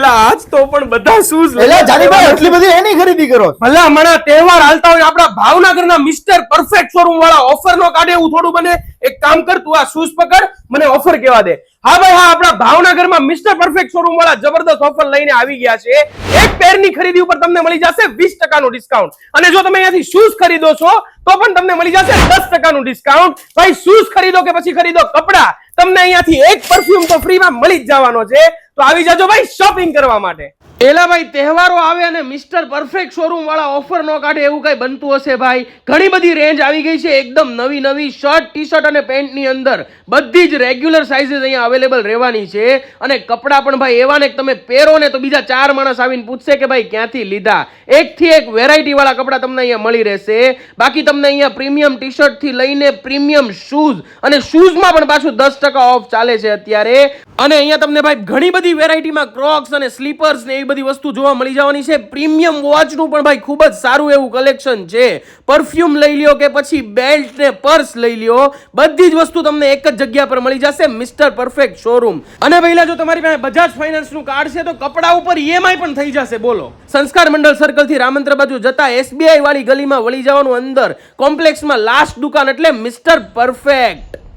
આજ તો પણ બધા શૂઝ એલા જાનીભાઈ એટલી બધી એની ખરીદી કરો ભલા હમણાં તહેવાર હાલતા હોય આપણા ભાવનગરના મિસ્ટર પરફેક્ટ શોરૂમ વાળા ઓફર નો કાઢે એવું થોડું બને. એક કામ કર, તું આ શૂઝ પકડ, મને ઓફર કેવા દે. હા ભાઈ હા, આપણા ભાવનગરમાં મિસ્ટર પરફેક્ટ શોરૂમ વાળા જબરદસ્ત ઓફર લઈને આવી ગયા છે. એક પેરની ખરીદી ઉપર તમને મળી જશે 20% નું ડિસ્કાઉન્ટ, અને જો તમે અહીંયાથી શૂઝ ખરીદો છો તો પણ તમને મળી જશે 10% નું ડિસ્કાઉન્ટ. ભાઈ શૂઝ ખરીદો કે પછી ખરીદો કપડા, તમને અહીંયાથી એક પરફ્યુમ તો ફ્રીમાં મળી જ જવાનો છે. તો આવી જાજો ભાઈ શોપિંગ કરવા માટે. એલા ભાઈ તહેવારો આવે અને મિસ્ટર પરફેક્ટ શોરૂમ વાળા ઓફર નો કાઢે એવું કઈ બનતું હશે ભાઈ? ઘણી બધી રેન્જ આવી ગઈ છે, એકદમ નવી નવી શર્ટ, ટી શર્ટ અને પેન્ટ ની અંદર બધી જ રેગ્યુલર સાઇઝીસ અહીંયા અવેલેબલ રહેવાની છે. અને કપડા પણ ભાઈ એવા ને તમે પહેરો ને તો બીજા 4 માણસ આવીને પૂછશે કે ભાઈ ક્યાંથી લીધા. એકથી એક વેરાયટી વાળા કપડા તમને અહીંયા મળી રહેશે. બાકી તમને અહીંયા પ્રીમિયમ ટી શર્ટ થી લઈને પ્રીમિયમ શૂઝ, અને શૂઝમાં પણ પાછું 10% ઓફ ચાલે છે અત્યારે. અને અહીંયા તમને ભાઈ ઘણી બધી વેરાયટીમાં ક્રોક્સ અને સ્લીપર્સ ને એવી બધી વસ્તુ જોવા મળી જવાની છે. પ્રીમિયમ વોચનું પણ ભાઈ ખૂબ જ સારું એવું કલેક્શન છે. પરફ્યુમ લઈ લ્યો કે પછી બેલ્ટ ને પર્સ લઈ લ્યો, બધી જ વસ્તુ તમને એક જ જગ્યા પર મળી જશે, મિસ્ટર પરફેક્ટ શોરૂમ. અને પહેલા જો તમારી પાસે બજાજ ફાઇનાન્સ નું કાર્ડ છે તો કપડા ઉપર EMI પણ થઈ જશે. બોલો, સંસ્કાર મંડળ સર્કલ થી રામંત્ર બાજુ જતા SBI વાળી ગલીમાં વળી જવાનું, અંદર કોમ્પ્લેક્સમાં લાસ્ટ દુકાન એટલે મિસ્ટર પરફેક્ટ.